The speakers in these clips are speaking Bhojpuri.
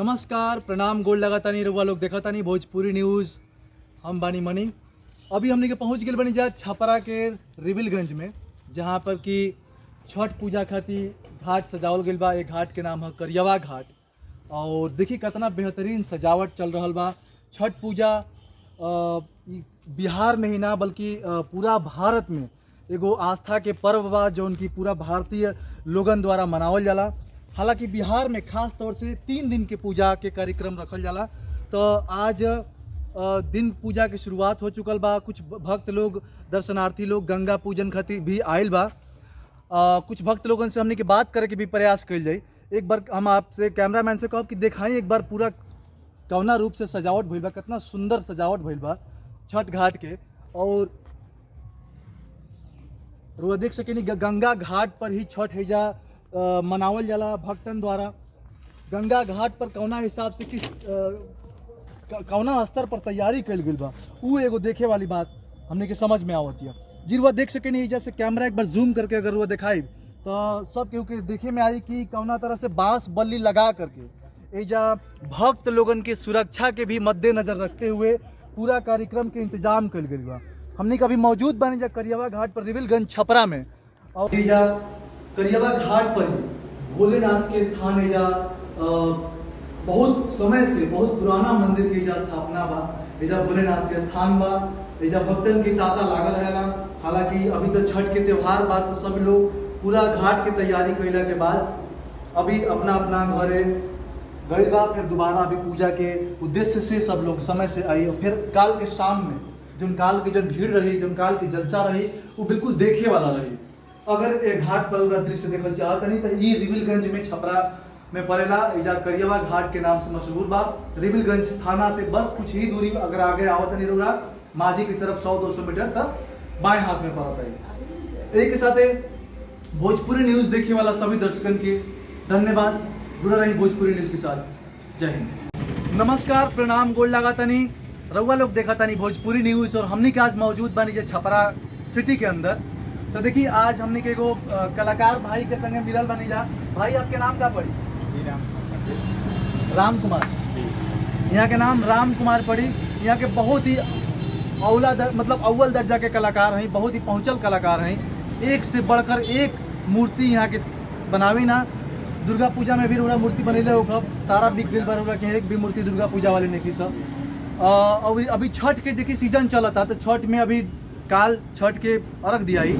नमस्कार, प्रणाम, गोल लगातानी रउआ लोग देखतानी भोजपुरी न्यूज़। हम बानी मनी। अभी हमने के पहुँच गए बनी जा छपरा के रिविलगंज में, जहाँ पर कि छठ पूजा खातिर घाट सजावल गइल बा। एक घाट के नाम है करियवा घाट। और देखी कितना बेहतरीन सजावट चल रहा बा। छठ पूजा बिहार में ही ना बल्कि पूरा भारत में एगो आस्था के पर्व बा, जो उनकी पूरा भारतीय लोगन द्वारा मनावल जाला। हालांकि बिहार में खास तौर से 3 दिन के पूजा के कार्यक्रम रखल जाला। तो आज दिन पूजा की शुरुआत हो चुकल बा। कुछ भक्त लोग, दर्शनार्थी लोग गंगा पूजन खातिर भी आयल बा। कुछ भक्त लोगन से हमने के बात करे के भी प्रयास कल जाए। एक बार हम आपसे कैमरामैन से कहब कि दिखाई एक बार पूरा कौना रूप से सजावट भइल बा, कितना सुंदर सजावट भइल बा छठ घाट के। और रुआ देख सकेनी गंगा घाट पर ही छठ हैजा मनावल जाला भक्तन द्वारा। गंगा घाट पर कौना हिसाब से किस कौना स्तर पर तैयारी कल गई बा, वो एगो देखे वाली बात हमने के समझ में आवती है। जी रुआ देख सकेनी, जैसे कैमरा एक बार जूम करके अगर रुआ दिखाई तो सब केहू के देखे में आई कि कौना तरह से बांस बल्ली लगा करके एजा भक्त लोगन के सुरक्षा के भी मद्देनजर रखते हुए पूरा कार्यक्रम के इंतजाम कल गई बा। हमने कभी मौजूद बने जा करियवा घाट पर रिविलगंज छपरा में। और एजा करियवा घाट पर ही भोलेनाथ के स्थान एजा बहुत समय से, बहुत पुराना मंदिर के एजा स्थापना बा। एजा भोलेनाथ के स्थान बा। एजा भक्तन के तांता लागल रहेला। हालांकि अभी तो छठ के त्योहार बा, तो सब लोग पूरा घाट के तैयारी कैला के बाद अभी अपना अपना घरे गए बा। फिर दोबारा अभी पूजा के उद्देश्य से सब लोग समय से आई। और फिर काल के शाम में जोन काल की जन भीड़ रही, जोन काल की जलसा रही, वो बिल्कुल देखे वाला रही। अगर एक घाट पर पूरा दृश्य देखल चाहत नहीं तो ये रिविलगंज में छपरा में पड़ेला। एजा करियवा घाट के नाम से मशहूर बा। रिविलगंज थाना से बस कुछ ही दूरी अगर आगे आवत नहीं रहा माझी की तरफ 100-200 मीटर तक बाएं हाथ में पड़ता है। एक साथ भोजपुरी न्यूज देखे वाला सभी दर्शकन के धन्यवाद। जुड़ा रही भोजपुरी न्यूज के साथ। जय हिंद। नमस्कार, प्रणाम, गोल लगातानी रउआ लोग देखतानी भोजपुरी न्यूज। और हमने के आज मौजूद बानी जे छपरा सिटी के अंदर। तो देखिए आज हमने के एगो कलाकार भाई के संगे मिलल बनी जा। भाई आपके नाम क्या पड़ी? राम कुमार। यहाँ के नाम राम कुमार पड़ी। यहाँ के बहुत ही मतलब अव्वल दर्जा के कलाकार हैं, बहुत ही पहुँचल कलाकार हैं। एक से बढ़कर एक मूर्ति यहाँ के बनावी ना। दुर्गा पूजा में भी रोड़ा मूर्ति बनेले हो कब सारा बिग बिल पर कि एक भी मूर्ति दुर्गा पूजा वाले नहीं की सब। और अभी छठ के देखिए सीजन चला था, तो छठ में अभी काल छठ के अर्घ दिया ही,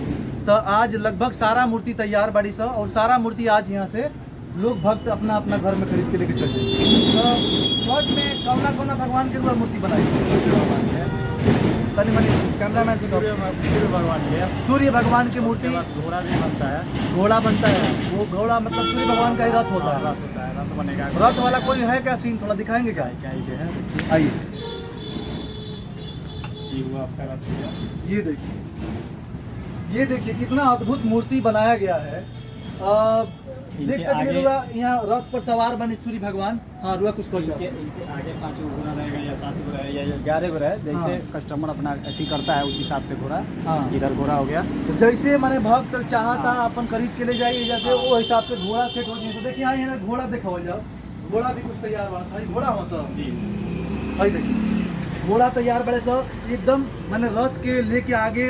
तो आज लगभग सारा मूर्ति तैयार बाड़ी सा। और सारा मूर्ति आज यहाँ से लोग भक्त अपना अपना घर में खरीद के लेके चल जाए। तो छठ में कौना कौना भगवान के रूप मूर्ति बनाई तनी मनी कैमरामैन से सूर्य भगवान के, सूर्य भगवान की मूर्ति। घोड़ा भी बनता है। घोड़ा बनता है। वो घोड़ा मतलब सूर्य भगवान का ही रथ होता है। रथ बनेगा। रथ वाला कोई है क्या सीन, थोड़ा दिखाएंगे क्या? आइए, हुआ आपका रथ। ये देखिए कितना अद्भुत मूर्ति बनाया गया है। देख सकते हैं यहाँ रथ पर सवार बने सूर्य भगवान। हाँ रुआ कुछ कहो। आगे 5 घोड़ा रहेगा या 7 घोड़ा या 11 घोड़ा है, जैसे कस्टमर अपना अथी करता है उस हिसाब से घोड़ा। हाँ। इधर घोड़ा हो गया, तो जैसे मैंने भक्त चाहता अपन खरीद के ले जाइए, जैसे वो हिसाब से घोड़ा सेट हो जाए। देखिए यहाँ घोड़ा देखा जाओ, घोड़ा भी कुछ तैयार बना था। घोड़ा हो सर भाई, देखिए घोड़ा तैयार बड़े सब एकदम मैंने रथ के लेके आगे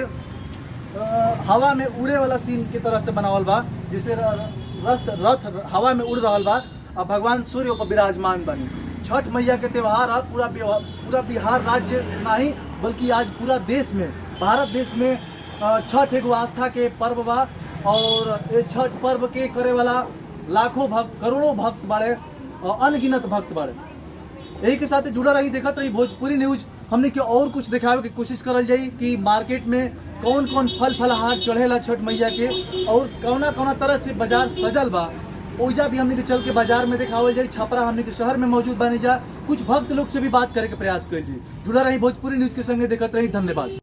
हवा में उड़े वाला सीन की तरह से बनावल बा, जिसे रथ हवा में उड़ रहा बा। अब भगवान सूर्य पर विराजमान बनी। छठ मैया के त्यौहार है पूरा बिहार राज्य नहीं बल्कि आज पूरा देश में, भारत देश में छठ एगो आस्था के पर्व बा। और ये छठ पर्व के करे वाला लाखों भक्त, करोड़ों भक्त बाड़े, अनगिनत भक्त बाड़े। यही के साथ जुड़ा रही, देखत रही भोजपुरी न्यूज। हमने के और कुछ दिखावे की कोशिश करल जाई कि मार्केट में कौन कौन फल फलहार चढ़ेला छठ मैया के, और कौना कौना तरह से बाजार सजल बा। ओइजा भी हमने के चल के बाजार में दिखावल जाई। छपरा हमने के शहर में मौजूद बने जा। कुछ भक्त लोग से भी बात करे के प्रयास कर ली। जुड़ा रही भोजपुरी न्यूज के संगे, देखत रही। धन्यवाद।